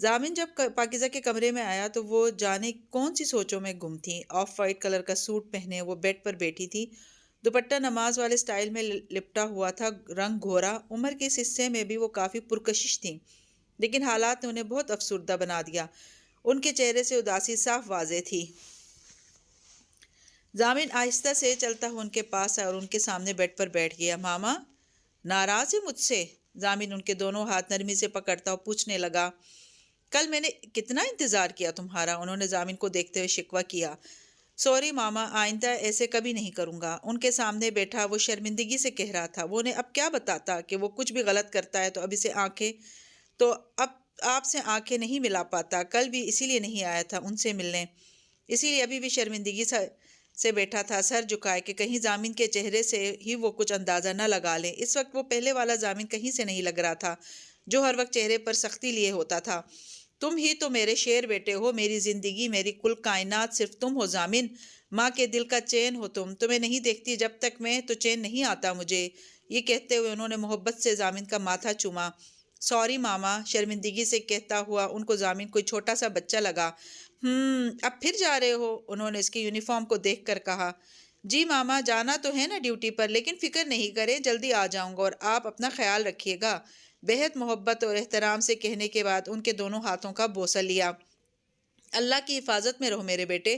ضامن جب پاکیزہ کے کمرے میں آیا تو وہ جانے کون سی سوچوں میں گم تھی۔ آف وائٹ کلر کا سوٹ پہنے وہ بیڈ پر بیٹھی تھی، دوپٹہ نماز والے سٹائل میں لپٹا ہوا تھا، رنگ گھورا۔ عمر کے اس حصے میں بھی وہ کافی پرکشش تھی، لیکن حالات نے انہیں بہت افسردہ بنا دیا۔ ان کے چہرے سے اداسی صاف واضح تھی۔ ضامن آہستہ سے چلتا ہوا ان کے پاس آیا اور ان کے سامنے بیڈ پر بیٹھ گیا۔ ماما ناراض ہے مجھ سے؟ ضامن ان کے دونوں ہاتھ نرمی سے پکڑتا اور پوچھنے لگا۔ کل میں نے کتنا انتظار کیا تمہارا، انہوں نے ضامن کو دیکھتے ہوئے شکوہ کیا۔ سوری ماما، آئندہ ایسے کبھی نہیں کروں گا، ان کے سامنے بیٹھا وہ شرمندگی سے کہہ رہا تھا۔ وہ انہیں اب کیا بتاتا کہ وہ کچھ بھی غلط کرتا ہے تو اب آپ سے آنکھیں نہیں ملا پاتا۔ کل بھی اسی لیے نہیں آیا تھا ان سے ملنے، اسی لیے ابھی بھی شرمندگی سے بیٹھا تھا، سر جھکائے کہ کہیں ضامن کے چہرے سے ہی وہ کچھ اندازہ نہ لگا لیں۔ اس وقت وہ پہلے والا ضامن کہیں سے نہیں لگ رہا تھا جو ہر وقت چہرے پر سختی لیے ہوتا تھا۔ تم ہی تو میرے شیر بیٹے ہو، میری زندگی، میری کل کائنات صرف تم ہو ضامن۔ ماں کے دل کا چین ہو تم، تمہیں نہیں دیکھتی جب تک میں تو چین نہیں آتا مجھے۔ یہ کہتے ہوئے انہوں نے محبت سے ضامن کا ماتھا چوما۔ سوری ماما، شرمندگی سے کہتا ہوا ان کو ضامن کوئی چھوٹا سا بچہ لگا۔ اب پھر جا رہے ہو؟ انہوں نے اس کی یونیفارم کو دیکھ کر کہا۔ جی ماما، جانا تو ہے نا ڈیوٹی پر، لیکن فکر نہیں کریں، جلدی آ جاؤں گا اور آپ اپنا خیال رکھیے گا۔ بہت محبت اور احترام سے کہنے کے بعد ان کے دونوں ہاتھوں کا بوسہ لیا۔ اللہ کی حفاظت میں رہو میرے بیٹے۔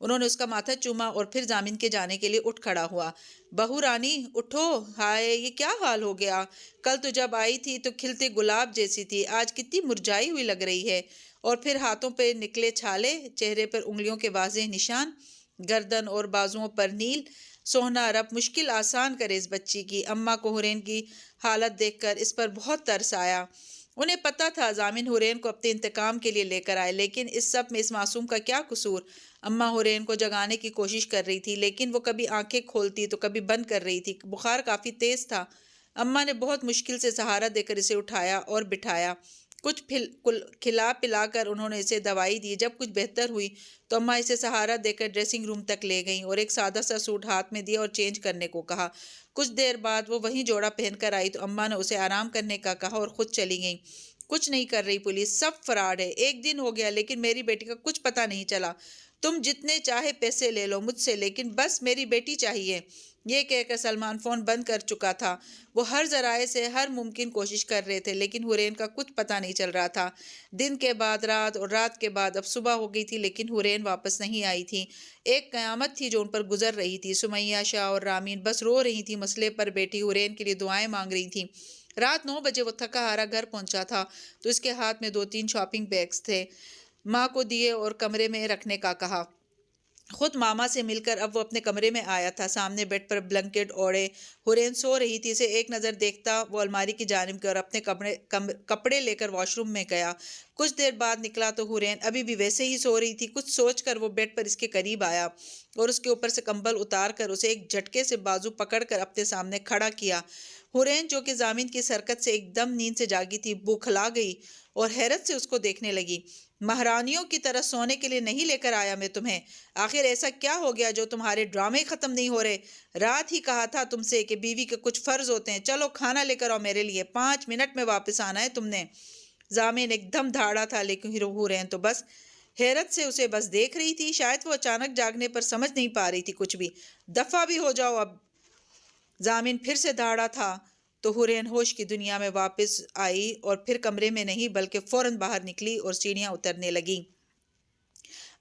انہوں نے اس کا ماتھا چوما اور پھر ضامن کے جانے کے لیے اٹھ کھڑا ہوا۔ بہو رانی اٹھو، ہائے یہ کیا حال ہو گیا؟ کل تو جب آئی تھی تو کھلتے گلاب جیسی تھی، آج کتنی مرجھائی ہوئی لگ رہی ہے۔ اور پھر ہاتھوں پہ نکلے چھالے، چہرے پر انگلیوں کے واضح نشان، گردن اور بازوؤں پر نیل۔ سوہنا رب مشکل آسان کرے اس بچی کی۔ اماں کو حورین کی حالت دیکھ کر اس پر بہت ترس آیا۔ انہیں پتہ تھا ضامن حورین کو اپنے انتقام کے لیے لے کر آئے، لیکن اس سب میں اس معصوم کا کیا قصور؟ اماں حورین کو جگانے کی کوشش کر رہی تھی، لیکن وہ کبھی آنکھیں کھولتی تو کبھی بند کر رہی تھی۔ بخار کافی تیز تھا۔ اماں نے بہت مشکل سے سہارا دے کر اسے اٹھایا اور بٹھایا۔ کچھ کھلا پلا کر انہوں نے اسے دوائی دی۔ جب کچھ بہتر ہوئی تو اماں اسے سہارا دے کر ڈریسنگ روم تک لے گئیں اور ایک سادہ سا سوٹ ہاتھ میں دیا اور چینج کرنے کو کہا۔ کچھ دیر بعد وہ وہی جوڑا پہن کر آئی تو اماں نے اسے آرام کرنے کا کہا اور خود چلی گئیں۔ کچھ نہیں کر رہی پولیس، سب فراڈ ہے۔ ایک دن ہو گیا لیکن میری بیٹی کا کچھ پتہ نہیں چلا۔ تم جتنے چاہے پیسے لے لو مجھ سے، لیکن بس میری بیٹی چاہیے۔ یہ کہہ کر سلمان فون بند کر چکا تھا۔ وہ ہر ذرائع سے ہر ممکن کوشش کر رہے تھے، لیکن حورین کا کچھ پتہ نہیں چل رہا تھا۔ دن کے بعد رات اور رات کے بعد اب صبح ہو گئی تھی، لیکن حورین واپس نہیں آئی تھی۔ ایک قیامت تھی جو ان پر گزر رہی تھی۔ سمیہ، شاہ اور رامین بس رو رہی تھی، مسئلے پر بیٹھی حورین کے لیے دعائیں مانگ رہی تھیں۔ رات 9 بجے وہ تھکا ہارا گھر پہنچا تھا تو اس کے ہاتھ میں 2-3 شاپنگ بیگز تھے۔ ماں کو دیے اور کمرے میں رکھنے کا کہا۔ خود ماما سے مل کر اب وہ اپنے کمرے میں آیا تھا۔ سامنے بیڈ پر بلنکٹ اوڑھے حورین سو رہی تھی۔ اسے ایک نظر دیکھتا وہ الماری کی جانب گیا اور اپنے کپڑے لے کر واش روم میں گیا۔ کچھ دیر بعد نکلا تو حورین ابھی بھی ویسے ہی سو رہی تھی۔ کچھ سوچ کر وہ بیڈ پر اس کے قریب آیا اور اس کے اوپر سے کمبل اتار کر اسے ایک جھٹکے سے بازو پکڑ کر اپنے سامنے کھڑا کیا۔ حورین جو کہ ضامن کی اس حرکت سے ایک دم نیند سے جاگی تھی، بوکھلا گئی اور حیرت سے اس کو دیکھنے لگی۔ مہارانیوں کی طرح سونے کے لیے نہیں لے کر آیا میں تمہیں، آخر ایسا کیا ہو گیا جو تمہارے ڈرامے ختم نہیں ہو رہے؟ رات ہی کہا تھا تم سے کہ بیوی کے کچھ فرض ہوتے ہیں۔ چلو کھانا لے کر آؤ میرے لیے، 5 منٹ میں واپس آنا ہے تم نے۔ ضامن ایک دم دھاڑا تھا، لیکن حورین تو بس حیرت سے اسے بس دیکھ رہی تھی۔ شاید وہ اچانک جاگنے پر سمجھ نہیں پا رہی تھی کچھ بھی۔ دفع بھی ہو جاؤ اب۔ ضامن پھر سے دھاڑا تھا تو حورین ہوش کی دنیا میں واپس آئی اور پھر کمرے میں نہیں بلکہ فوراً باہر نکلی اور سیڑھیاں اترنے لگی۔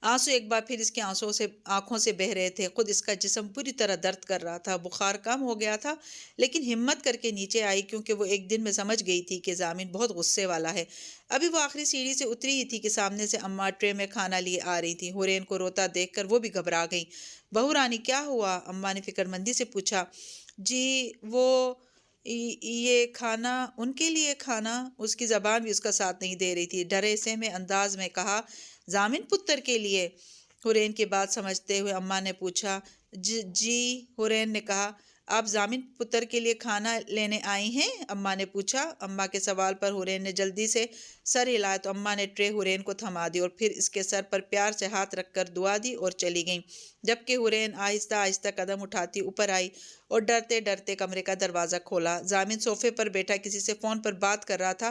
آنسو ایک بار پھر اس کی آنکھوں سے بہہ رہے تھے۔ خود اس کا جسم پوری طرح درد کر رہا تھا۔ بخار کم ہو گیا تھا، لیکن ہمت کر کے نیچے آئی کیونکہ وہ ایک دن میں سمجھ گئی تھی کہ ضامن بہت غصے والا ہے۔ ابھی وہ آخری سیڑھی سے اتری ہی تھی کہ سامنے سے اماں ٹرے میں کھانا لیے آ رہی تھی۔ حورین کو روتا دیکھ کر وہ بھی گھبرا گئی۔ بہو رانی کیا ہوا؟ اماں نے فکر مندی سے پوچھا۔ جی وہ یہ کھانا ان کے لیے کھانا، اس کی زبان بھی اس کا ساتھ نہیں دے رہی تھی۔ ڈرے سہمے انداز میں کہا، ضامن پتر کے لیے؟ حورین کی بات سمجھتے ہوئے اماں نے پوچھا۔ جی حورین نے کہا۔ آپ ضامن پتر کے لیے کھانا لینے آئی ہیں؟ اماں نے پوچھا۔ اماں کے سوال پر حورین نے جلدی سے سر ہلایا تو اماں نے ٹرے حورین کو تھما دی اور پھر اس کے سر پر پیار سے ہاتھ رکھ کر دعا دی اور چلی گئیں، جبکہ حورین آہستہ آہستہ قدم اٹھاتی اوپر آئی اور ڈرتے ڈرتے کمرے کا دروازہ کھولا۔ ضامن صوفے پر بیٹھا کسی سے فون پر بات کر رہا تھا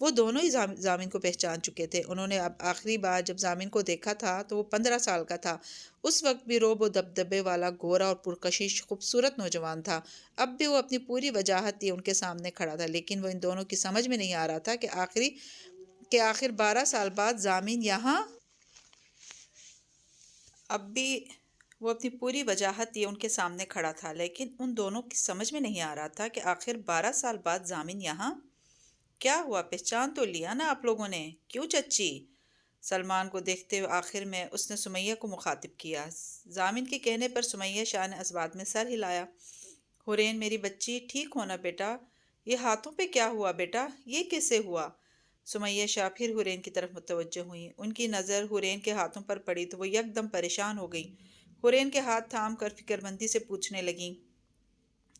وہ دونوں ہی زامن کو پہچان چکے تھے۔ انہوں نے اب آخری بار جب زامن کو دیکھا تھا تو وہ 15 سال کا تھا۔ اس وقت بھی روب و دبدبے والا گورا اور پرکشش خوبصورت نوجوان تھا۔ اب بھی وہ اپنی پوری وجاہت لیے ان کے سامنے کھڑا تھا، لیکن وہ ان دونوں کی سمجھ میں نہیں آ رہا تھا کہ آخر 12 سال بعد زامن یہاں اب بھی وہ اپنی پوری وجاہت یہ ان کے سامنے کھڑا تھا، لیکن ان دونوں کی سمجھ میں نہیں آ رہا تھا کہ آخر 12 سال بعد زامن یہاں کیا ہوا؟ پہچان تو لیا نا آپ لوگوں نے؟ کیوں چچی؟ سلمان کو دیکھتے ہوئے آخر میں اس نے سمیہ کو مخاطب کیا۔ زامن کے کہنے پر سمیہ شاہ نے اسبات میں سر ہلایا۔ حورین میری بچی، ٹھیک ہونا بیٹا؟ یہ ہاتھوں پہ کیا ہوا بیٹا؟ یہ کیسے ہوا؟ سمیہ شاہ پھر حورین کی طرف متوجہ ہوئیں۔ ان کی نظر حورین کے ہاتھوں پر پڑی تو وہ یکدم پریشان ہو گئیں۔ حورین کے ہاتھ تھام کر فکر مندی سے پوچھنے لگیں۔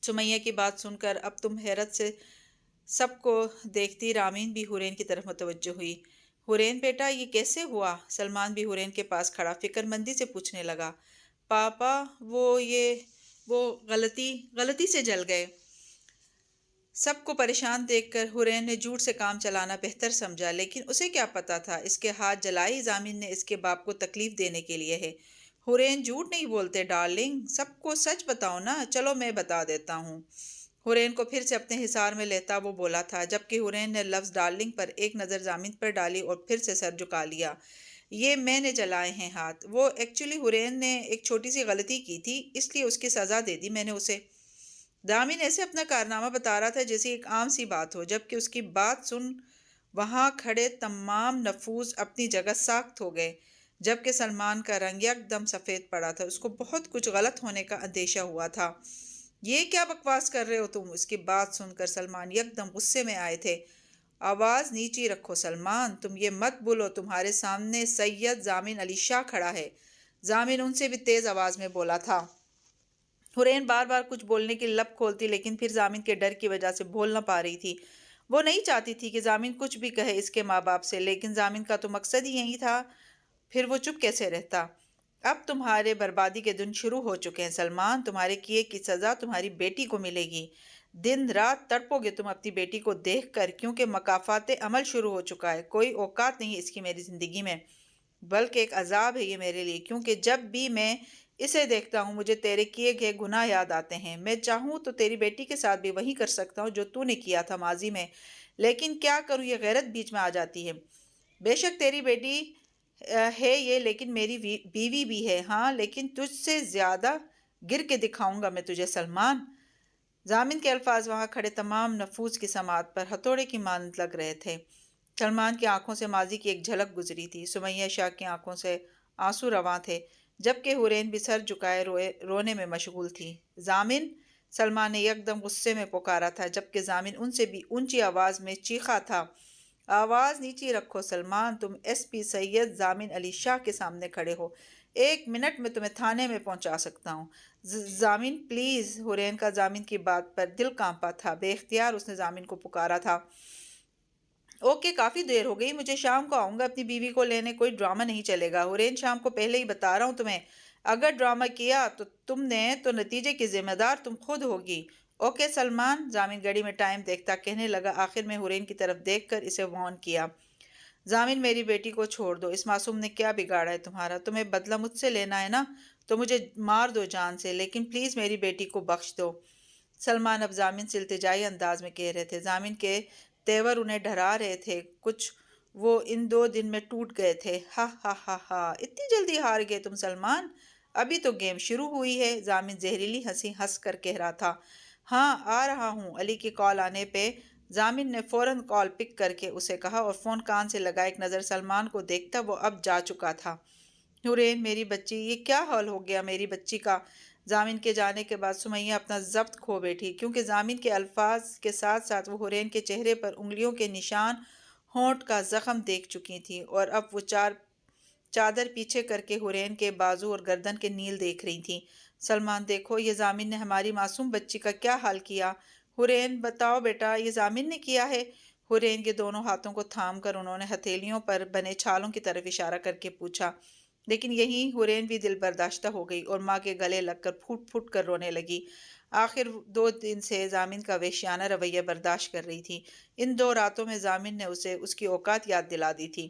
سمیہ کی بات سن کر اب تم حیرت سے سب کو دیکھتی رامین بھی حورین کی طرف متوجہ ہوئی۔ حورین بیٹا یہ کیسے ہوا؟ سلمان بھی حورین کے پاس کھڑا فکر مندی سے پوچھنے لگا۔ پاپا وہ غلطی سے جل گئے۔ سب کو پریشان دیکھ کر حورین نے جھوٹ سے کام چلانا بہتر سمجھا، لیکن اسے کیا پتا تھا اس کے ہاتھ جلائے ہی زامن نے اس کے باپ کو تکلیف دینے کے لیے ہے۔ حورین جھوٹ نہیں بولتے ڈارلنگ، سب کو سچ بتاؤ نا۔ چلو میں بتا دیتا ہوں۔ حورین کو پھر سے اپنے حصار میں لیتا وہ بولا تھا، جبکہ حورین نے لفظ ڈارلنگ پر ایک نظر زامن پر ڈالی اور پھر سے سر جھکا لیا۔ یہ میں نے جلائے ہیں ہاتھ۔ وہ ایکچولی حورین نے ایک چھوٹی سی غلطی کی تھی، اس لیے اس کی سزا دے دی میں نے اسے۔ زامن ایسے اپنا کارنامہ بتا رہا تھا جیسے ایک عام سی بات ہو، جبکہ اس کی بات سن وہاں کھڑے تمام نفوذ اپنی جگہ ساکت ہو گئے، جبکہ سلمان کا رنگ یکدم سفید پڑا تھا۔ اس کو بہت کچھ غلط ہونے کا اندیشہ ہوا تھا۔ یہ کیا بکواس کر رہے ہو تم؟ اس کی بات سن کر سلمان یکدم غصے میں آئے تھے۔ آواز نیچی رکھو سلمان، تم یہ مت بولو، تمہارے سامنے سید زامن علی شاہ کھڑا ہے۔ زامن ان سے بھی تیز آواز میں بولا تھا۔ حورین بار بار کچھ بولنے کی لب کھولتی، لیکن پھر زامن کے ڈر کی وجہ سے بول نہ پا رہی تھی۔ وہ نہیں چاہتی تھی کہ زامن کچھ بھی کہے اس کے ماں باپ سے، لیکن زامن کا تو مقصد ہی یہی تھا، پھر وہ چپ کیسے رہتا؟ اب تمہارے بربادی کے دن شروع ہو چکے ہیں سلمان، تمہارے کیے کی سزا تمہاری بیٹی کو ملے گی۔ دن رات تڑپو گے تم اپنی بیٹی کو دیکھ کر، کیونکہ مکافات عمل شروع ہو چکا ہے۔ کوئی اوقات نہیں اس کی میری زندگی میں، بلکہ ایک عذاب ہے یہ میرے لیے، کیونکہ جب بھی میں اسے دیکھتا ہوں مجھے تیرے کیے گئے گناہ یاد آتے ہیں۔ میں چاہوں تو تیری بیٹی کے ساتھ بھی وہی کر سکتا ہوں جو تو نے کیا تھا ماضی میں، لیکن کیا کروں، یہ غیرت بیچ میں آ جاتی ہے۔ بے شک تیری بیٹی ہے یہ، لیکن میری بیوی بھی ہے، ہاں، لیکن تجھ سے زیادہ گر کے دکھاؤں گا میں تجھے سلمان۔ زامن کے الفاظ وہاں کھڑے تمام نفوذ کی سماعت پر ہتھوڑے کی مانند لگ رہے تھے۔ سلمان کی آنکھوں سے ماضی کی ایک جھلک گزری تھی، سمیہ شاہ کی آنکھوں سے آنسو رواں تھے، جبکہ حورین بھی سر جھکائے رونے میں مشغول تھی۔ زامن! سلمان نے یکدم غصے میں پکارا تھا، جبکہ زامن ان سے بھی اونچی آواز میں چیخا تھا۔ آواز نیچی رکھو سلمان، تم ایس پی سید زامن علی شاہ کے سامنے کھڑے ہو، 1 منٹ میں تمہیں تھانے میں پہنچا سکتا ہوں۔ زامن پلیز! حورین کا زامن کی بات پر دل کانپا تھا، بے اختیار اس نے زامن کو پکارا تھا۔ اوکے، کافی دیر ہو گئی، مجھے شام کو آؤں گا اپنی بیوی کو لینے، کوئی ڈرامہ نہیں چلے گا۔ حورین شام کو پہلے ہی بتا رہا ہوں تمہیں، اگر ڈرامہ کیا تو تم نے تو نتیجے کی ذمہ دار تم خود ہوگی۔ اوکے سلمان! زامن گھڑی میں ٹائم دیکھتا کہنے لگا، آخر میں حورین کی طرف دیکھ کر اسے وارن کیا۔ زامن میری بیٹی کو چھوڑ دو، اس معصوم نے کیا بگاڑا ہے تمہارا؟ تمہیں بدلہ مجھ سے لینا ہے نا، تو مجھے مار دو جان سے، لیکن پلیز میری بیٹی کو بخش دو۔ سلمان اب زامن سے التجائی انداز میں کہہ رہے تھے۔ زامن کے تیور انہیں ڈرا رہے تھے کچھ، وہ ان 2 دن میں ٹوٹ گئے تھے۔ ہا ہا ہا ہا، اتنی جلدی ہار گئے تم سلمان؟ ابھی تو گیم شروع ہوئی ہے۔ زامن زہریلی ہنسی ہنس کر کہہ رہا تھا۔ ہاں آ رہا ہوں۔ علی کی کال آنے پہ زامن نے فوراً کال پک کر کے اسے کہا، اور فون کان سے لگا ایک نظر سلمان کو دیکھتا وہ اب جا چکا تھا۔ حورین میری بچی، یہ کیا حال ہو گیا میری بچی کا؟ زامن کے جانے کے بعد سمیہ اپنا ضبط کھو بیٹھی، کیونکہ زامن کے الفاظ کے ساتھ ساتھ وہ حورین کے چہرے پر انگلیوں کے نشان، ہونٹ کا زخم دیکھ چکی تھی، اور اب وہ چادر پیچھے کر کے حورین کے بازو اور گردن کے نیل دیکھ رہی تھی۔ سلمان دیکھو، یہ زامن نے ہماری معصوم بچی کا کیا حال کیا۔ حورین بتاؤ بیٹا، یہ زامن نے کیا ہے؟ حورین کے دونوں ہاتھوں کو تھام کر انہوں نے ہتھیلیوں پر بنے چھالوں کی طرف اشارہ کر کے پوچھا، لیکن یہیں حورین بھی دل برداشتہ ہو گئی اور ماں کے گلے لگ کر پھوٹ پھوٹ کر رونے لگی۔ آخر 2 دن سے زامن کا وحشیانہ رویہ برداشت کر رہی تھی۔ ان 2 راتوں میں زامن نے اسے اس کی اوقات یاد دلا دی تھی۔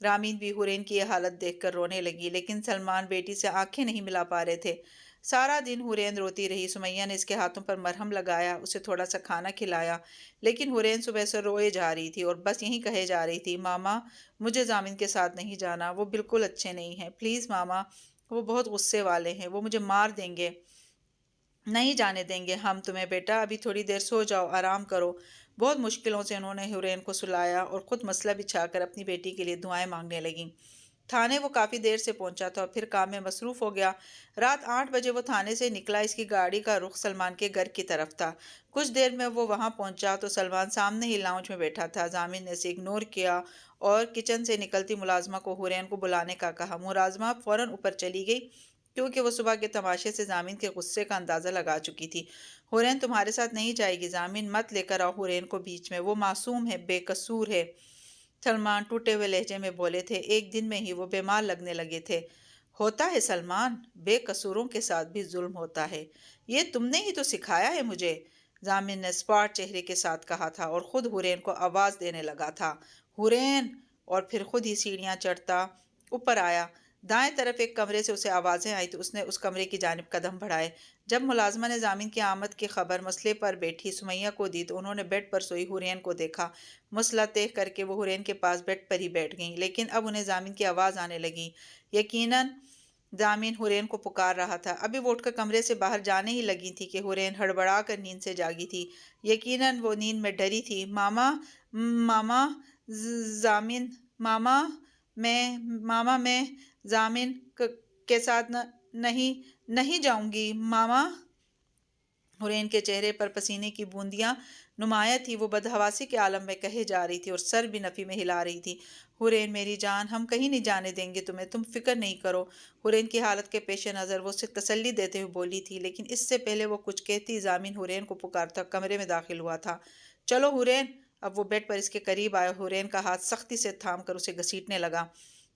رامین بھی حورین کی یہ حالت دیکھ کر رونے لگی، لیکن سلمان بیٹی سے آنکھیں نہیں ملا پا رہے تھے۔ سارا دن حورین روتی رہی۔ سمیہ نے اس کے ہاتھوں پر مرہم لگایا، اسے تھوڑا سا کھانا کھلایا، لیکن حورین صبح سے روئے جا رہی تھی اور بس یہی کہے جا رہی تھی، ماما مجھے زامن کے ساتھ نہیں جانا، وہ بالکل اچھے نہیں ہیں، پلیز ماما، وہ بہت غصے والے ہیں، وہ مجھے مار دیں گے، نہیں جانے دیں گے ہم تمہیں، بیٹا ابھی تھوڑی دیر سو جاؤ، آرام کرو۔ بہت مشکلوں سے انہوں نے حورین کو سلایا اور خود مسئلہ بچھا کر اپنی بیٹی کے لیے دعائیں مانگنے لگیں۔ تھانے وہ کافی دیر سے پہنچا تھا اور پھر کام میں مصروف ہو گیا۔ رات 8 بجے وہ تھانے سے نکلا۔ اس کی گاڑی کا رخ سلمان کے گھر کی طرف تھا۔ کچھ دیر میں وہ وہاں پہنچا تو سلمان سامنے ہی لاؤنج میں بیٹھا تھا۔ زامن نے اسے اگنور کیا اور کچن سے نکلتی ملازمہ کو حورین کو بلانے کا کہا۔ ملازمہ فوراً اوپر چلی گئی کیونکہ وہ صبح کے تماشے سے زامن کے غصے کا اندازہ لگا چکی تھی۔ حورین تمہارے ساتھ نہیں جائے گی زامن، مت لے کر آؤ حورین کو بیچ میں، وہ معصوم ہے، بے قصور ہے، سلمان ٹوٹے ہوئے لہجے میں بولے تھے۔ ایک دن میں ہی وہ بیمار لگنے لگے تھے۔ ہوتا ہے سلمان، بے قصوروں کے ساتھ بھی ظلم ہوتا ہے، یہ تم نے ہی تو سکھایا ہے مجھے، زامن نے اسپاٹ چہرے کے ساتھ کہا تھا اور خود حورین کو آواز دینے لگا تھا، حورین، اور پھر خود ہی سیڑھیاں چڑھتا اوپر آیا۔ دائیں طرف ایک کمرے سے اسے آوازیں آئی تو اس نے اس کمرے کی جانب قدم بڑھائے۔ جب ملازمہ نے زامن کی آمد کی خبر مسئلے پر بیٹھی سمیہ کو دی تو انہوں نے بیڈ پر سوئی حورین کو دیکھا۔ مسئلہ طے کر کے وہ حورین کے پاس بیڈ پر ہی بیٹھ گئیں، لیکن اب انہیں زامن کی آواز آنے لگی۔ یقیناً زامن حورین کو پکار رہا تھا۔ ابھی وہ اٹھ کر کمرے سے باہر جانے ہی لگی تھی کہ حورین ہڑبڑا کر نیند سے جاگی تھی۔ یقیناً وہ نیند میں ڈری تھی۔ ماما، ماما، زامن، ماما میں زامن کے ساتھ نہیں جاؤں گی ماما۔ حورین کے چہرے پر پسینے کی بوندیاں نمایاں تھی، وہ بدحواسی کے عالم میں کہے جا رہی تھی اور سر بھی نفی میں ہلا رہی تھی۔ حورین میری جان، ہم کہیں نہیں جانے دیں گے تمہیں، تم فکر نہیں کرو۔ حورین کی حالت کے پیش نظر وہ اسے تسلی دیتے ہوئے بولی تھی، لیکن اس سے پہلے وہ کچھ کہتی زامن حورین کو پکارتا کمرے میں داخل ہوا تھا۔ چلو حورین، اب وہ بیڈ پر اس کے قریب آیا، حورین کا ہاتھ سختی سے تھام کر اسے گھسیٹنے لگا۔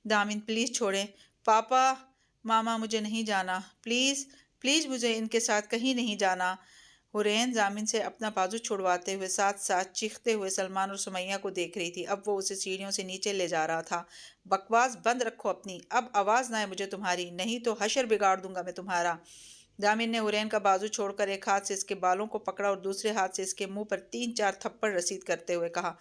زامن پلیز چھوڑیں، پاپا، ماما مجھے نہیں جانا، پلیز پلیز مجھے ان کے ساتھ کہیں نہیں جانا۔ حورین زامن سے اپنا بازو چھڑواتے ہوئے ساتھ ساتھ چیختے ہوئے سلمان اور سمیہ کو دیکھ رہی تھی۔ اب وہ اسے سیڑھیوں سے نیچے لے جا رہا تھا۔ بکواس بند رکھو اپنی، اب آواز نہ آئے مجھے تمہاری، نہیں تو حشر بگاڑ دوں گا میں تمہارا۔ زامن نے حورین کا بازو چھوڑ کر ایک ہاتھ سے اس کے بالوں کو پکڑا اور دوسرے ہاتھ سے اس کے منہ پر 3-4 تھپڑ رسید کرتے ہوئے کہا۔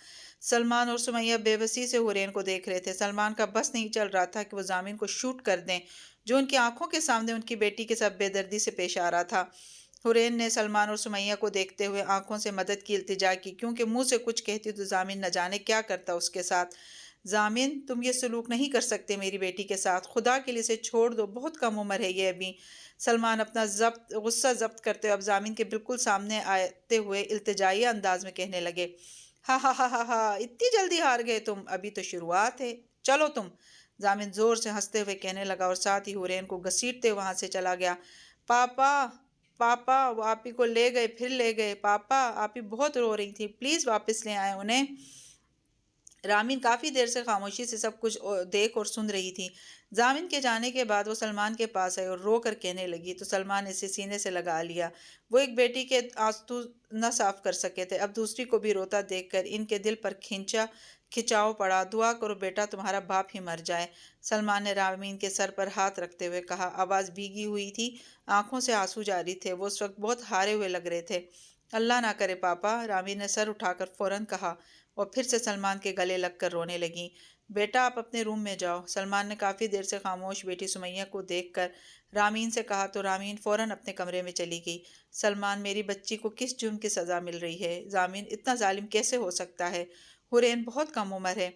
سلمان اور سمیہ بے بسی سے حورین کو دیکھ رہے تھے۔ سلمان کا بس نہیں چل رہا تھا کہ وہ زامن کو شوٹ کر دیں جو ان کی آنکھوں کے سامنے ان کی بیٹی کے ساتھ بے دردی سے پیش آ رہا تھا۔ حورین نے سلمان اور سمیہ کو دیکھتے ہوئے آنکھوں سے مدد کی التجا کی، کیونکہ منہ سے کچھ کہتی تو زامن نہ جانے کیا کرتا اس کے ساتھ۔ زامن، تم یہ سلوک نہیں کر سکتے میری بیٹی کے ساتھ، خدا کے لیے اسے چھوڑ دو، بہت کم عمر ہے یہ ابھی۔ سلمان اپنا غصہ ضبط کرتے ہوئے اب زامن کے بالکل سامنے آتے ہوئے التجائی انداز میں کہنے لگے، ہاں ہاں ہاں ہاں، اتنی جلدی ہار گئے تم، ابھی تو شروعات ہے، چلو تم۔ زامن زور سے ہنستے ہوئے کہنے لگا اور ساتھ ہی حورین کو گھسیٹتے وہاں سے چلا گیا۔ پاپا، پاپا، وہ آپی کو لے گئے، پھر لے گئے، پاپا، آپی بہت رو رہی تھی، پلیز واپس لے آئیں انہیں۔ رامین کافی دیر سے خاموشی سے سب کچھ دیکھ اور سن رہی تھی۔ زامن کے جانے کے بعد وہ سلمان کے پاس آئی اور رو کر کہنے لگی تو سلمان نے اسے سینے سے لگا لیا۔ وہ ایک بیٹی کے آنسو نہ صاف کر سکے تھے، اب دوسری کو بھی روتا دیکھ کر ان کے دل پر کھنچاؤ پڑا۔ دعا کرو بیٹا تمہارا باپ ہی مر جائے، سلمان نے رامین کے سر پر ہاتھ رکھتے ہوئے کہا۔ آواز بھیگی ہوئی تھی، آنکھوں سے آنسو جاری تھے، وہ اس وقت بہت ہارے ہوئے لگ رہے تھے۔ اللہ نہ کرے پاپا، رامین نے سر اٹھا کر فوراً کہا اور پھر سے سلمان کے گلے لگ کر رونے لگیں۔ بیٹا آپ اپنے روم میں جاؤ، سلمان نے کافی دیر سے خاموش بیٹی سمیہ کو دیکھ کر رامین سے کہا تو رامین فوراً اپنے کمرے میں چلی گئی۔ سلمان، میری بچی کو کس جرم کی سزا مل رہی ہے؟ زامن اتنا ظالم کیسے ہو سکتا ہے؟ حورین بہت کم عمر ہے۔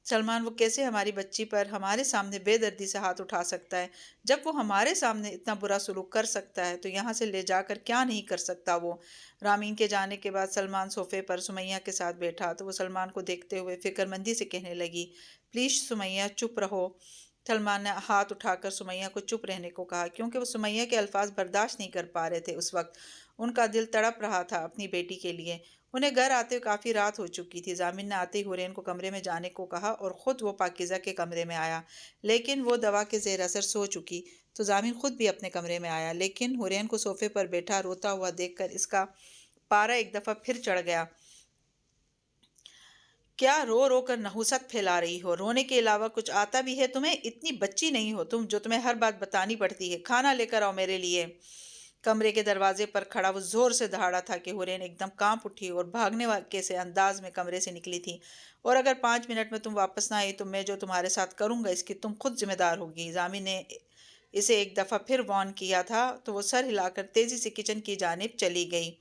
سلمان، وہ کیسے ہماری بچی پر ہمارے سامنے بے دردی سے ہاتھ اٹھا سکتا ہے؟ جب وہ ہمارے سامنے اتنا برا سلوک کر سکتا ہے تو یہاں سے لے جا کر کیا نہیں کر سکتا وہ؟ رامین کے جانے کے بعد سلمان صوفے پر سمیہ کے ساتھ بیٹھا تو وہ سلمان کو دیکھتے ہوئے فکر مندی سے کہنے لگی، پلیز سمیہ چپ رہو۔ سلمان نے ہاتھ اٹھا کر سمیہ کو چپ رہنے کو کہا، کیونکہ وہ سمیہ کے الفاظ برداشت نہیں کر پا رہے تھے۔ اس وقت ان کا دل تڑپ رہا تھا اپنی بیٹی کے لیے۔ انہیں گھر آتے ہوئے کافی رات ہو چکی تھی۔ زامن نے آتے ہی حورین کو کمرے میں جانے کو کہا اور خود وہ پاکیزہ کے کمرے میں آیا، لیکن وہ دوا کے زیر اثر سو چکی تو زامین خود بھی اپنے کمرے میں آیا، لیکن حورین کو صوفے پر بیٹھا روتا ہوا دیکھ کر اس کا پارا ایک دفعہ پھر چڑھ گیا۔ کیا رو رو کر نحوست پھیلا رہی ہو؟ رونے کے علاوہ کچھ آتا بھی ہے تمہیں؟ اتنی بچی نہیں ہو تم جو تمہیں ہر بات بتانی پڑتی ہے۔ کھانا لے کر آؤ میرے لیے۔ کمرے کے دروازے پر کھڑا وہ زور سے دہاڑا تھا کہ حورین ایک دم کانپ اٹھی اور بھاگنے کے سے انداز میں کمرے سے نکلی تھی۔ اور اگر 5 منٹ میں تم واپس نہ آئی تو میں جو تمہارے ساتھ کروں گا اس کی تم خود ذمہ دار ہوگی۔ زامین نے اسے ایک دفعہ پھر وارن کیا تھا تو وہ سر ہلا کر تیزی سے کچن کی جانب چلی گئی۔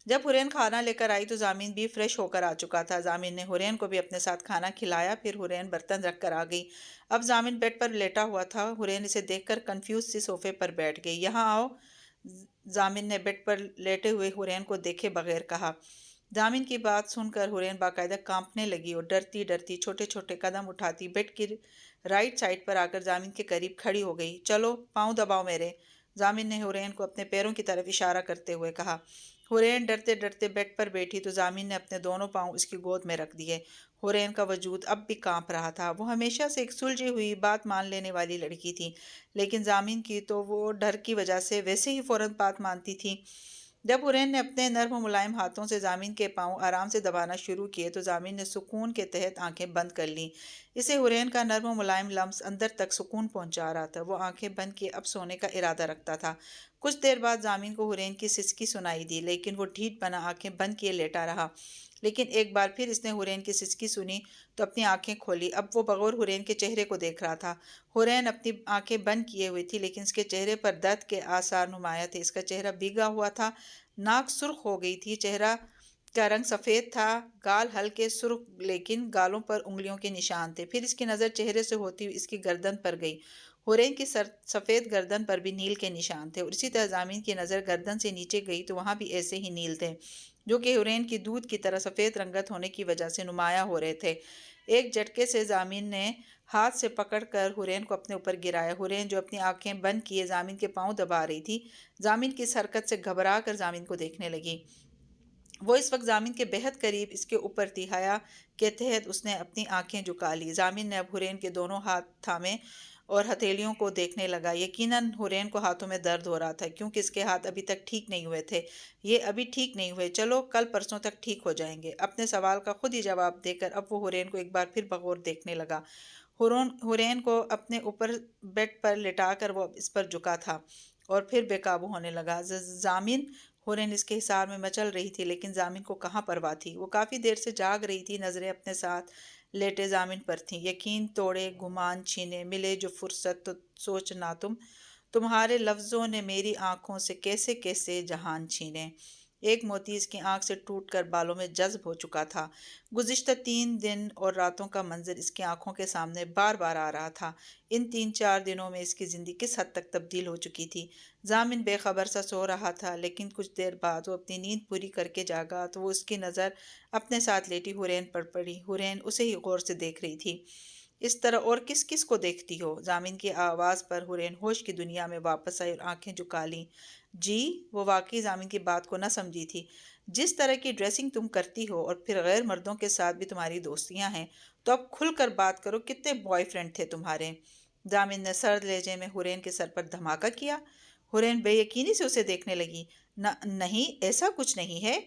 جب حورین کھانا لے کر آئی تو زامین بھی فریش ہو کر آ چکا تھا۔ زامین نے حورین کو بھی اپنے ساتھ کھانا کھلایا، پھر حورین برتن رکھ کر آ گئی۔ اب زامین بیڈ پر لیٹا ہوا تھا۔ حورین اسے دیکھ کر کنفیوز سی صوفے پر بیٹھ گئی۔ یہاں آؤ، زامین نے بیڈ پر لیٹے ہوئے حورین کو دیکھے بغیر کہا۔ زامین کی بات سن کر حورین باقاعدہ کانپنے لگی اور ڈرتی ڈرتی چھوٹے چھوٹے قدم اٹھاتی بیڈ کی رائٹ سائڈ پر آ کر زامین کے قریب کھڑی ہو گئی۔ چلو پاؤں دباؤ میرے، زامین نے حورین کو اپنے پیروں کی طرف اشارہ کرتے ہوئے کہا۔ حورین ڈرتے ڈرتے بیڈ پر بیٹھی تو زامین نے اپنے دونوں پاؤں اس کی گود میں رکھ دیے۔ حورین کا وجود اب بھی کانپ رہا تھا۔ وہ ہمیشہ سے ایک سلجھی ہوئی بات مان لینے والی لڑکی تھی، لیکن زامین کی تو وہ ڈر کی وجہ سے ویسے ہی فوراً بات مانتی تھی۔ جب حورین نے اپنے نرم و ملائم ہاتھوں سے زامین کے پاؤں آرام سے دبانا شروع کیے تو زامین نے سکون کے تحت آنکھیں بند کر لیں۔ اسے حورین کا نرم و ملائم لمس اندر تک سکون پہنچا رہا تھا۔ وہ آنکھیں بند کیے اب سونے کا ارادہ رکھتا تھا۔ کچھ دیر بعد زامین کو حورین کی سسکی سنائی دی، لیکن وہ ڈھیٹ بنا آنکھیں بند کیے لیٹا رہا۔ لیکن ایک بار پھر اس نے حورین کی سسکی سنی تو اپنی آنکھیں کھولی۔ اب وہ بغور حورین کے چہرے کو دیکھ رہا تھا۔ حورین اپنی آنکھیں بند کیے ہوئی تھی، لیکن اس کے چہرے پر درد کے آثار نمایاں تھے۔ اس کا چہرہ بھیگا ہوا تھا، ناک سرخ ہو گئی تھی، چہرہ کا رنگ سفید تھا، گال ہلکے سرخ لیکن گالوں پر انگلیوں کے نشان تھے۔ پھر اس کی نظر چہرے سے ہوتی ہوئی اس کی گردن پر گئی۔ حورین کی سفید گردن پر بھی نیل کے نشان تھے اور اسی طرح زامین کی نظر گردن سے نیچے گئی تو وہاں بھی ایسے ہی نیل تھے، جو کہ حورین کی دودھ کی طرح سفید رنگت ہونے کی وجہ سے نمایاں ہو رہے تھے۔ ایک جھٹکے سے زامین نے ہاتھ سے پکڑ کر حورین کو اپنے اوپر گرایا۔ حورین جو اپنی آنکھیں بند کیے زامین کے پاؤں دبا رہی تھی، زامین کی اس حرکت سے گھبرا کر زامین کو دیکھنے لگی۔ وہ اس وقت زامین کے بہت قریب اس کے اوپر تھی۔ حیا کے تحت اس نے اپنی آنکھیں جھکا لی۔ زامین نے اب حورین کے دونوں ہاتھ تھامے اور ہتھیلیوں کو دیکھنے لگا۔ یقیناً حورین کو ہاتھوں میں درد ہو رہا تھا، کیونکہ اس کے ہاتھ ابھی تک ٹھیک نہیں ہوئے تھے۔ یہ ابھی ٹھیک نہیں ہوئے، چلو کل پرسوں تک ٹھیک ہو جائیں گے۔ اپنے سوال کا خود ہی جواب دے کر اب وہ حورین کو ایک بار پھر بغور دیکھنے لگا۔ حورین کو اپنے اوپر بیڈ پر لٹا کر وہ اس پر جھکا تھا اور پھر بے قابو ہونے لگا۔ زامین، حورین اس کے حصار میں مچل رہی تھی، لیکن زامین کو کہاں پرواہ تھی۔ وہ کافی دیر سے جاگ رہی تھی، نظریں اپنے ساتھ لیٹے زامین پر تھیں۔ یقین توڑے، گمان چھینے، ملے جو فرصت تو سوچنا تمہارے لفظوں نے میری آنکھوں سے کیسے کیسے جہان چھینے۔ ایک موتی اس کی آنکھ سے ٹوٹ کر بالوں میں جذب ہو چکا تھا۔ گزشتہ 3 دن اور راتوں کا منظر اس کی آنکھوں کے سامنے بار بار آ رہا تھا۔ ان 3-4 دنوں میں اس کی زندگی کس حد تک تبدیل ہو چکی تھی۔ زامین بے خبر سا سو رہا تھا، لیکن کچھ دیر بعد وہ اپنی نیند پوری کر کے جاگا تو وہ اس کی نظر اپنے ساتھ لیٹی حورین پر پڑی۔ حورین اسے ہی غور سے دیکھ رہی تھی۔ اس طرح اور کس کس کو دیکھتی ہو؟ زامین کی آواز پر حورین ہوش کی دنیا میں واپس آئی اور آنکھیں جھکا لیں۔ جی؟ وہ واقعی زامین کی بات کو نہ سمجھی تھی۔ جس طرح کی ڈریسنگ تم کرتی ہو اور پھر غیر مردوں کے ساتھ بھی تمہاری دوستیاں ہیں، تو اب کھل کر بات کرو، کتنے بوائے فرینڈ تھے تمہارے؟ زامین نے سرد لہجے میں حورین کے سر پر دھماکہ کیا۔ حورین بے یقینی سے اسے دیکھنے لگی۔ نہیں، ایسا کچھ نہیں ہے۔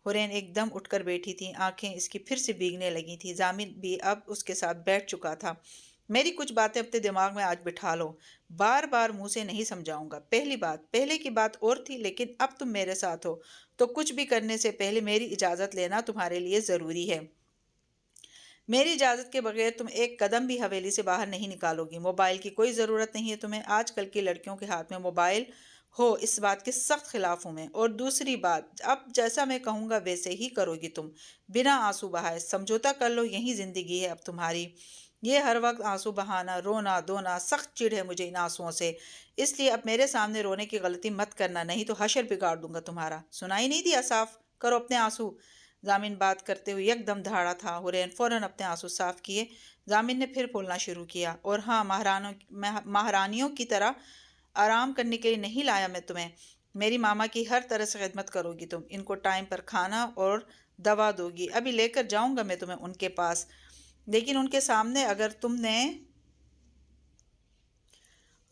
حورین ایک دم اٹھ کر بیٹھی تھی، آنکھیں اس کی پھر سے بھیگنے لگی تھی۔ زامین بھی اب اس کے ساتھ بیٹھ چکا تھا۔ میری کچھ باتیں اپنے دماغ میں آج بٹھا لو، بار بار منہ سے نہیں سمجھاؤں گا۔ پہلی بات، پہلے کی بات اور تھی، لیکن اب تم میرے ساتھ ہو تو کچھ بھی کرنے سے پہلے میری اجازت لینا تمہارے لیے ضروری ہے۔ میری اجازت کے بغیر تم ایک قدم بھی حویلی سے باہر نہیں نکالو گی۔ موبائل کی کوئی ضرورت نہیں ہے تمہیں۔ آج کل کی لڑکیوں کے ہاتھ میں موبائل ہو، اس بات کے سخت خلاف ہوں میں۔ اور دوسری بات، اب جیسا میں کہوں گا ویسے ہی کرو گی تم، بنا آنسو بہائے۔ سمجھوتا کر لو، یہی زندگی ہے اب تمہاری۔ یہ ہر وقت آنسو بہانا، رونا دھونا، سخت چڑ ہے مجھے ان آنسوؤں سے۔ اس لیے اب میرے سامنے رونے کی غلطی مت کرنا، نہیں تو حشر بگاڑ دوں گا تمہارا۔ سنائی نہیں دیا؟ صاف کرو اپنے آنسو۔ زامین بات کرتے ہوئے یک دم دھاڑا تھا۔ حورین فوراً اپنے آنسو صاف کیے۔ زامین نے پھر بولنا شروع کیا، اور ہاں، مہارانیوں کی طرح آرام کرنے کے لیے نہیں لایا میں تمہیں۔ میری ماما کی ہر طرح سے خدمت کرو گی تم، ان کو ٹائم پر کھانا اور دوا دو گی۔ ابھی لے کر جاؤں گا میں تمہیں ان کے پاس، لیکن ان کے سامنے اگر تم نے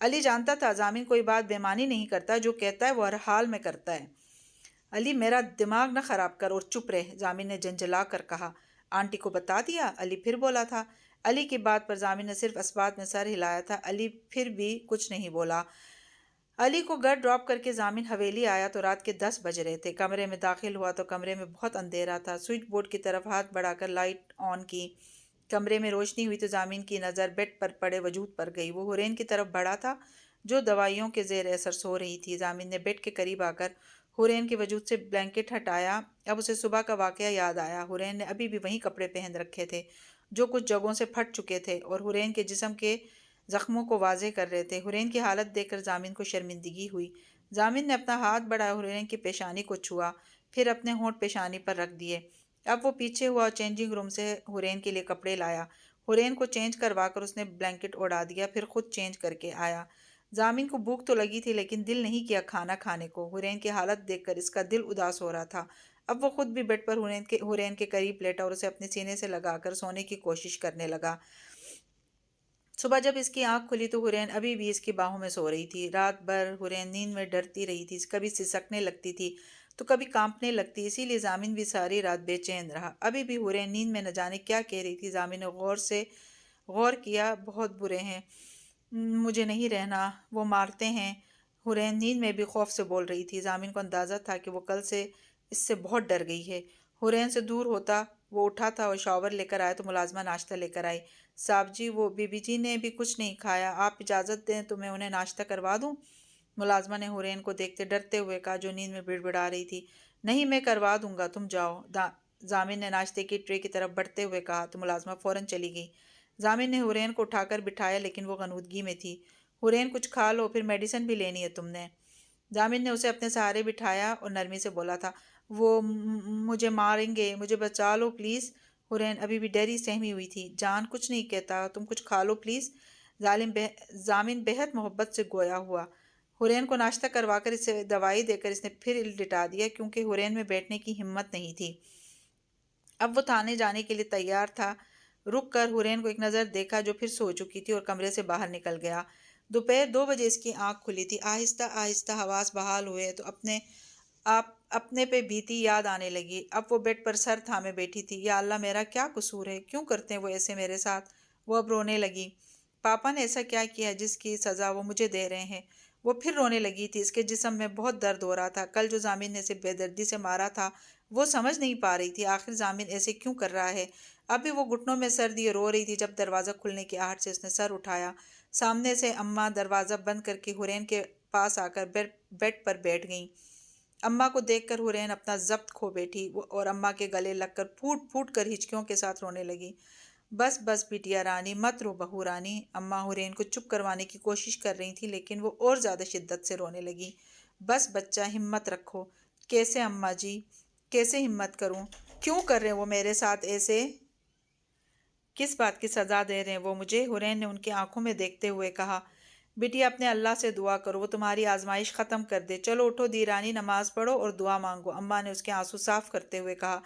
علی جانتا تھا زامن کوئی بات بےمانی نہیں کرتا، جو کہتا ہے وہ ہر حال میں کرتا ہے۔ علی میرا دماغ نہ خراب کر اور چپ رہ، زامن نے جھنجھلا کر کہا۔ آنٹی کو بتا دیا؟ علی پھر بولا تھا۔ علی کی بات پر زامن نے صرف اسبات میں سر ہلایا تھا۔ علی پھر بھی کچھ نہیں بولا۔ علی کو گھر ڈراپ کر کے زامن حویلی آیا تو رات کے 10 بج رہے تھے۔ کمرے میں داخل ہوا تو کمرے میں بہت اندھیرا تھا۔ سوئچ بورڈ کی طرف ہاتھ بڑھا کر لائٹ آن کی۔ کمرے میں روشنی ہوئی تو زامن کی نظر بیڈ پر پڑے وجود پر گئی۔ وہ حورین کی طرف بڑھا تھا جو دوائیوں کے زیر اثر سو رہی تھی۔ زامن نے بیڈ کے قریب آ کر حورین کے وجود سے بلینکٹ ہٹایا۔ اب اسے صبح کا واقعہ یاد آیا۔ حورین نے ابھی بھی وہی کپڑے پہن رکھے تھے جو کچھ جگہوں سے پھٹ چکے تھے اور حورین کے جسم کے زخموں کو واضح کر رہے تھے۔ حورین کی حالت دیکھ کر زامن کو شرمندگی ہوئی۔ زامن نے اپنا ہاتھ بڑھایا، حورین کی پیشانی کو چھوا، پھر اپنے ہونٹ پیشانی پر رکھ دیے۔ اب وہ پیچھے ہوا اور چینجنگ روم سے حورین کے لیے کپڑے لایا۔ حورین کو چینج کروا کر اس نے بلینکٹ اڑا دیا، پھر خود چینج کر کے آیا۔ زامن کو بھوک تو لگی تھی لیکن دل نہیں کیا کھانا کھانے کو۔ حورین کی حالت دیکھ کر اس کا دل اداس ہو رہا تھا۔ اب وہ خود بھی بیڈ پر حورین کے قریب لیٹا اور اسے اپنے سینے سے لگا کر سونے کی کوشش کرنے لگا۔ صبح جب اس کی آنکھ کھلی تو حورین ابھی بھی اس کی باہوں میں سو رہی تھی۔ رات بھر حورین نیند میں ڈرتی رہی تھی، کبھی سسکنے لگتی تھی تو کبھی کانپنے لگتی، اسی لیے زامن بھی ساری رات بے چین رہا۔ ابھی بھی حورین نیند میں نہ جانے کیا کہہ رہی تھی۔ زامن نے غور کیا، بہت برے ہیں، مجھے نہیں رہنا، وہ مارتے ہیں۔ حورین نیند میں بھی خوف سے بول رہی تھی۔ زامن کو اندازہ تھا کہ وہ کل سے اس سے بہت ڈر گئی ہے۔ حورین سے دور ہوتا وہ اٹھا تھا اور شاور لے کر آیا تو ملازمہ ناشتہ لے کر آئی۔ صاحب جی، وہ بی بی جی نے بھی کچھ نہیں کھایا، آپ اجازت دیں تو میں انہیں ناشتہ کروا دوں؟ ملازمہ نے حورین کو دیکھتے ڈرتے ہوئے کہا جو نیند میں بڑبڑا رہی تھی۔ نہیں، میں کروا دوں گا، تم جاؤ، زامن نے ناشتے کی ٹرے کی طرف بڑھتے ہوئے کہا تو ملازمہ فوراً چلی گئی۔ زامن نے حورین کو اٹھا کر بٹھایا لیکن وہ غنودگی میں تھی۔ حورین کچھ کھا لو، پھر میڈیسن بھی لینی ہے تم نے۔ زامن نے اسے اپنے سہارے بٹھایا اور نرمی سے بولا تھا، وہ مجھے ماریں گے، مجھے بچا لو پلیز۔ حورین ابھی بھی ڈری سہمی ہوئی تھی۔ جان کچھ نہیں کہتا، تم کچھ کھا لو پلیز۔ زامن بہت محبت سے گویا ہوا۔ حورین کو ناشتہ کروا کر اسے دوائی دے کر اس نے پھر لٹا دیا کیونکہ حورین میں بیٹھنے کی ہمت نہیں تھی۔ اب وہ تھانے جانے کے لیے تیار تھا۔ رک کر حورین کو ایک نظر دیکھا جو پھر سو چکی تھی اور کمرے سے باہر نکل گیا۔ دوپہر 2 بجے اس کی آنکھ کھلی تھی۔ آہستہ آہستہ حواس بحال ہوئے تو اپنے پہ بیتی یاد آنے لگی۔ اب وہ بیڈ پر سر تھامے بیٹھی تھی۔ یا اللہ، میرا کیا قصور ہے؟ کیوں کرتے ہیں وہ ایسے میرے ساتھ؟ وہ اب رونے لگی۔ پاپا نے ایسا کیا کیا جس کی سزا وہ مجھے دے رہے ہیں؟ وہ پھر رونے لگی تھی۔ اس کے جسم میں بہت درد ہو رہا تھا۔ کل جو زامن نے اسے بے دردی سے مارا تھا وہ سمجھ نہیں پا رہی تھی آخر زامن ایسے کیوں کر رہا ہے۔ اب بھی وہ گھٹنوں میں سر دیے رو رہی تھی جب دروازہ کھلنے کی آہٹ سے اس نے سر اٹھایا۔ سامنے سے اماں دروازہ بند کر کے حورین کے پاس آ کر بیڈ پر بیٹھ گئیں۔ اماں کو دیکھ کر حورین اپنا ضبط کھو بیٹھی اور اماں کے گلے لگ کر پھوٹ پھوٹ کر ہچکیوں کے ساتھ رونے لگی۔ بس بس بیٹیا رانی، مت رو بہو رانی۔ اماں حورین کو چپ کروانے کی کوشش کر رہی تھی لیکن وہ اور زیادہ شدت سے رونے لگی۔ بس بچہ، ہمت رکھو۔ کیسے اماں جی، کیسے ہمت کروں؟ کیوں کر رہے ہیں وہ میرے ساتھ ایسے؟ کس بات کی سزا دے رہے ہیں وہ مجھے؟ حورین نے ان کی آنکھوں میں دیکھتے ہوئے کہا۔ بیٹی، اپنے اللہ سے دعا کرو، وہ تمہاری آزمائش ختم کر دے۔ چلو اٹھو دیرانی، نماز پڑھو اور دعا مانگو۔ اماں نے اس کے آنسو صاف کرتے ہوئے کہا۔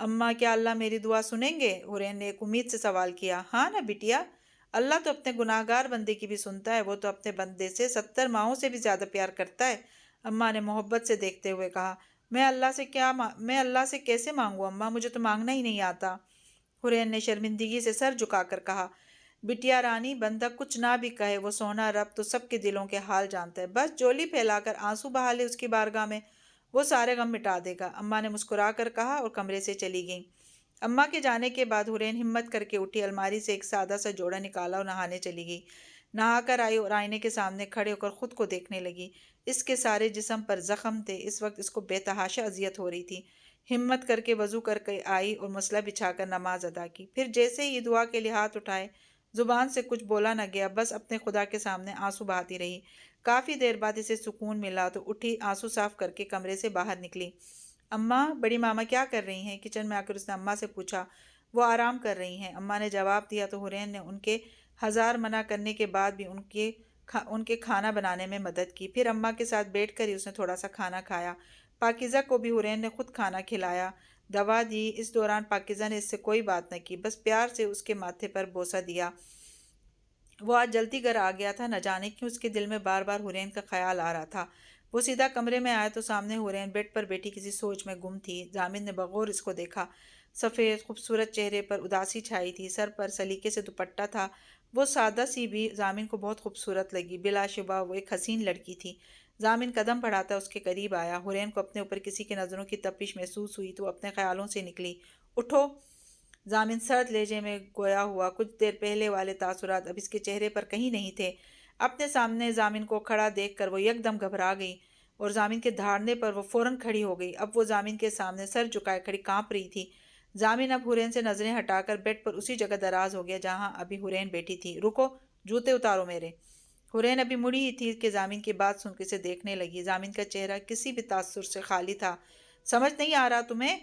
اماں، کیا اللہ میری دعا سنیں گے؟ حورین نے ایک امید سے سوال کیا۔ ہاں نا بیٹیا، اللہ تو اپنے گناہگار بندے کی بھی سنتا ہے، وہ تو اپنے بندے سے 70 ماؤں سے بھی زیادہ پیار کرتا ہے۔ اماں نے محبت سے دیکھتے ہوئے کہا۔ میں اللہ سے کیسے مانگوں اماں؟ مجھے تو مانگنا ہی نہیں آتا۔ حورین نے شرمندگی سے سر جھکا کر کہا۔ بٹیا رانی، بندہ کچھ نہ بھی کہے، وہ سونا رب تو سب کے دلوں کے حال جانتا ہے۔ بس جولی پھیلا کر آنسو بہا لے اس کی بارگاہ میں، وہ سارے غم مٹا دے گا۔ اماں نے مسکرا کر کہا اور کمرے سے چلی گئیں۔ اماں کے جانے کے بعد حورین ہمت کر کے اٹھی، الماری سے ایک سادہ سا جوڑا نکالا اور نہانے چلی گئی۔ نہا کر آئی اور آئینے کے سامنے کھڑے ہو کر خود کو دیکھنے لگی۔ اس کے سارے جسم پر زخم تھے۔ اس وقت اس کو بے تحاشا اذیت ہو رہی تھی۔ ہمت کر کے وضو کر کے آئی اور مسلح بچھا کر نماز ادا کی۔ پھر جیسے ہی دعا کے لیے ہاتھ اٹھائے، زبان سے کچھ بولا نہ گیا، بس اپنے خدا کے سامنے آنسو بہاتی رہی۔ کافی دیر بعد اسے سکون ملا تو اٹھی، آنسو صاف کر کے کمرے سے باہر نکلی۔ اماں، بڑی ماما کیا کر رہی ہیں؟ کچن میں آ کر اس نے اماں سے پوچھا۔ وہ آرام کر رہی ہیں، اماں نے جواب دیا تو حورین نے ان کے ہزار منع کرنے کے بعد بھی ان کے کھانا بنانے میں مدد کی۔ پھر اماں کے ساتھ بیٹھ کر ہی اس نے تھوڑا سا کھانا کھایا۔ پاکیزہ کو بھی حورین نے خود کھانا کھلایا، دوا دی۔ اس دوران پاکیزہ نے اس سے کوئی بات نہ کی، بس پیار سے اس کے ماتھے پر بوسہ دیا۔ وہ آج جلدی گھر آ گیا تھا، نہ جانے کیوں اس کے دل میں بار بار حورین کا خیال آ رہا تھا۔ وہ سیدھا کمرے میں آیا تو سامنے حورین بیڈ پر بیٹھی کسی سوچ میں گم تھی۔ ضامن نے بغور اس کو دیکھا۔ سفید خوبصورت چہرے پر اداسی چھائی تھی، سر پر سلیقے سے دوپٹہ تھا۔ وہ سادہ سی بھی ضامن کو بہت خوبصورت لگی۔ بلا شبہ وہ ایک حسین لڑکی تھی۔ ضامن قدم بڑھاتا اس کے قریب آیا۔ حورین کو اپنے اوپر کسی کی نظروں کی تپش محسوس ہوئی تو وہ اپنے خیالوں سے نکلی۔ اٹھو! ضامن سرد لہجے میں گویا ہوا۔ کچھ دیر پہلے والے تاثرات اب اس کے چہرے پر کہیں نہیں تھے۔ اپنے سامنے ضامن کو کھڑا دیکھ کر وہ یک دم گھبرا گئی اور ضامن کے دھاڑنے پر وہ فوراً کھڑی ہو گئی۔ اب وہ ضامن کے سامنے سر جھکائے کھڑی کانپ رہی تھی۔ ضامن اب حورین سے نظریں ہٹا کر بیڈ پر اسی جگہ دراز ہو گیا جہاں ابھی حورین بیٹھی تھی۔ رکو! جوتے اتارو میرے! حورین ابھی مڑی ہی تھی کہ ضامن کی بات سن کے اسے دیکھنے لگی۔ ضامن کا چہرہ کسی بھی تاثر سے خالی تھا۔ سمجھ نہیں آ رہا تمہیں؟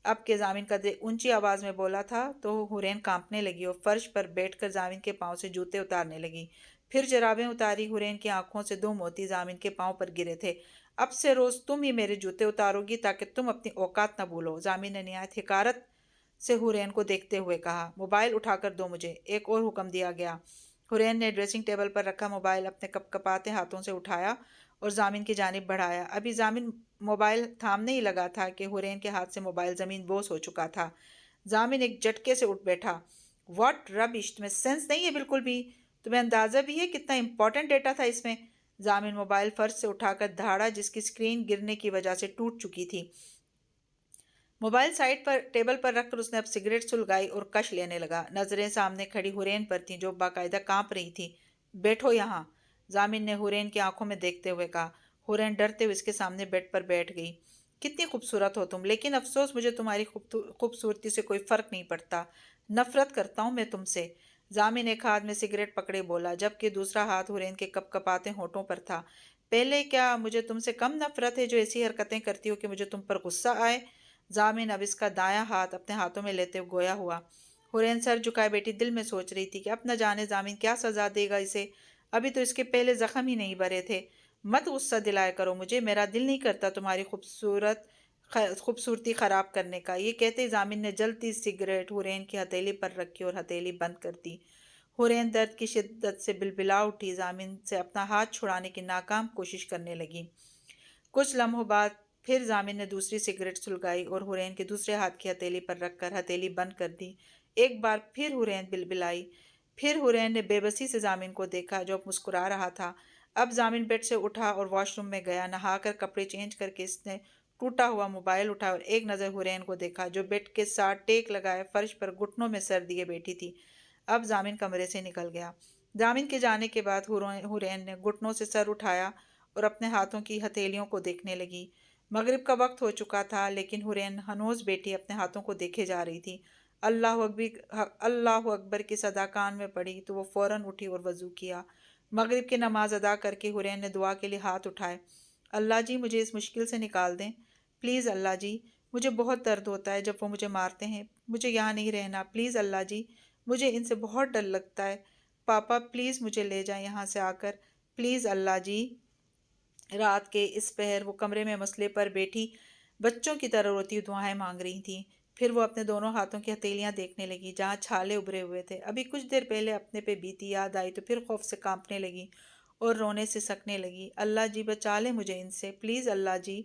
اب کے ضامن قدرے اونچی آواز میں بولا تھا تو حورین کانپنے لگی اور فرش پر بیٹھ کر ضامن کے پاؤں سے جوتے اتارنے لگی۔ پھر جرابیں اتاری۔ حورین کی آنکھوں سے دو موتی ضامن کے پاؤں پر گرے تھے۔ اب سے روز تم ہی میرے جوتے اتارو گی تاکہ تم اپنی اوقات نہ بھولو، ضامن نے نہایت حقارت سے حورین کو دیکھتے ہوئے کہا۔ موبائل اٹھا کر دو مجھے، ایک اور حکم دیا گیا۔ حورین نے ڈریسنگ ٹیبل پر رکھا موبائل اپنے کپ کپاتے ہاتھوں سے اٹھایا اور ضامن کی جانب بڑھایا۔ ابھی ضامن موبائل تھامنے ہی لگا تھا کہ حورین کے ہاتھ سے موبائل زمین بوس ہو چکا تھا۔ ضامن ایک جھٹکے سے اٹھ بیٹھا۔ واٹ ربش! تمہیں سینس نہیں ہے بالکل بھی؟ تمہیں اندازہ بھی ہے کتنا امپورٹنٹ ڈیٹا تھا اس میں؟ ضامن موبائل فرش سے اٹھا کر دھاڑا جس کی سکرین گرنے کی وجہ سے ٹوٹ چکی تھی۔ موبائل سائڈ پر ٹیبل پر رکھ کر اس نے اب سگریٹ سلگائی اور کش لینے لگا۔ نظریں سامنے کھڑی حورین پر تھیں جو باقاعدہ کانپ رہی تھی۔ بیٹھو یہاں! ضامن نے حورین کی آنکھوں میں دیکھتے ہوئے کہا۔ حورین ڈرتے ہوئے اس کے سامنے بیڈ پر بیٹھ گئی۔ کتنی خوبصورت ہو تم، لیکن افسوس مجھے تمہاری خوبصورتی سے کوئی فرق نہیں پڑتا۔ نفرت کرتا ہوں میں تم سے۔ ضامن ایک ہاتھ میں سگریٹ پکڑے بولا جبکہ دوسرا ہاتھ حورین کے کپ کپاتے ہونٹوں پر تھا۔ پہلے کیا مجھے تم سے کم نفرت ہے جو ایسی حرکتیں کرتی ہو کہ مجھے تم پر غصہ آئے؟ ضامن اب اس کا دایاں ہاتھ اپنے ہاتھوں میں لیتے ہوئے گویا ہوا۔ حورین سر جھکائے بیٹھی دل میں سوچ رہی تھی کہ اب نہ جانے ضامن کیا سزا دے گا اسے۔ ابھی تو اس کے پہلے زخم ہی نہیں بھرے تھے۔ مت غصہ دلایا کرو مجھے، میرا دل نہیں کرتا تمہاری خوبصورتی خراب کرنے کا۔ یہ کہتے ضامن نے جلتی سگریٹ حورین کی ہتھیلی پر رکھی اور ہتھیلی بند کر دی۔ حورین درد کی شدت سے بلبلا اٹھی، ضامن سے اپنا ہاتھ چھڑانے کی ناکام کوشش کرنے لگی۔ کچھ لمحوں بعد پھر ضامن نے دوسری سگریٹ سلگائی اور حورین کے دوسرے ہاتھ کی ہتھیلی پر رکھ کر ہتھیلی بند کر دی۔ ایک بار پھر حورین بلبلائی۔ پھر حورین نے بے بسی سے ضامن کو دیکھا جو اب مسکرا رہا تھا۔ اب ضامن بیڈ سے اٹھا اور واش روم میں گیا۔ نہا کر کپڑے چینج کر کے اس نے ٹوٹا ہوا موبائل اٹھایا اور ایک نظر حورین کو دیکھا جو بیڈ کے ساتھ ٹیک لگائے فرش پر گھٹنوں میں سر دیے بیٹھی تھی۔ اب ضامن کمرے سے نکل گیا۔ ضامن کے جانے کے بعد حورین نے گھٹنوں سے سر اٹھایا اور اپنے ہاتھوں کی ہتھیلیوں کو دیکھنے لگی۔ مغرب کا وقت ہو چکا تھا لیکن حورین ہنوز بیٹھی اپنے ہاتھوں کو دیکھے جا رہی تھی۔ اللہ اکبر کی صدا کان میں پڑی تو وہ فوراً اٹھی اور وضو کیا۔ مغرب کی نماز ادا کر کے حورین نے دعا کے لیے ہاتھ اٹھائے۔ اللہ جی مجھے اس مشکل سے نکال دیں، پلیز اللہ جی، مجھے بہت درد ہوتا ہے جب وہ مجھے مارتے ہیں، مجھے یہاں نہیں رہنا، پلیز اللہ جی، مجھے ان سے بہت ڈر لگتا ہے، پاپا پلیز مجھے لے جائیں یہاں سے آ کر، پلیز اللہ جی۔ رات کے اس پہر وہ کمرے میں مسئلے پر بیٹھی بچوں کی طرح روتی دعائیں مانگ رہی تھیں۔ پھر وہ اپنے دونوں ہاتھوں کی ہتھیلیاں دیکھنے لگی جہاں چھالے ابھرے ہوئے تھے۔ ابھی کچھ دیر پہلے اپنے پہ بیتی یاد آئی تو پھر خوف سے کانپنے لگی اور رونے سے سکنے لگی۔ اللہ جی بچا لے مجھے ان سے، پلیز اللہ جی۔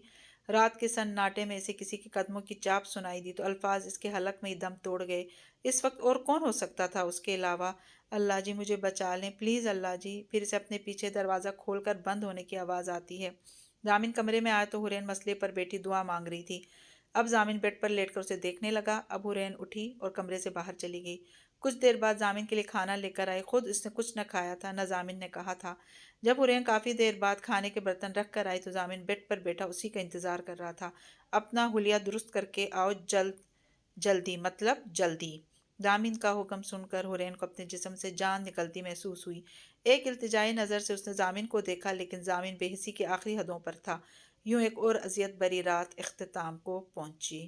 رات کے سناٹے میں اسے کسی کے قدموں کی چاپ سنائی دی تو الفاظ اس کے حلق میں ہی دم توڑ گئے۔ اس وقت اور کون ہو سکتا تھا اس کے علاوہ؟ اللہ جی مجھے بچا لیں، پلیز اللہ جی۔ پھر اسے اپنے پیچھے دروازہ کھول کر بند ہونے کی آواز آتی ہے۔ ضامن کمرے میں آیا تو حورین مسئلے پر بیٹھی دعا مانگ رہی تھی۔ اب ضامن بیڈ پر لیٹ کر اسے دیکھنے لگا۔ اب حورین اٹھی اور کمرے سے باہر چلی گئی۔ کچھ دیر بعد ضامن کے لیے کھانا لے کر آئی۔ خود اس نے کچھ نہ کھایا تھا نہ ضامن نے کہا تھا۔ جب حورین کافی دیر بعد کھانے کے برتن رکھ کر آئی تو ضامن بیڈ پر بیٹھا اسی کا انتظار کر رہا تھا۔ اپنا حلیہ درست کر کے آؤ، جلدی مطلب جلدی۔ ضامن کا حکم سن کر حورین کو اپنے جسم سے جان نکلتی محسوس ہوئی۔ ایک التجائی نظر سے اس نے ضامن کو دیکھا لیکن ضامن بے حسی کی آخری حدوں پر تھا۔ یوں ایک اور اذیت بری رات اختتام کو پہنچی۔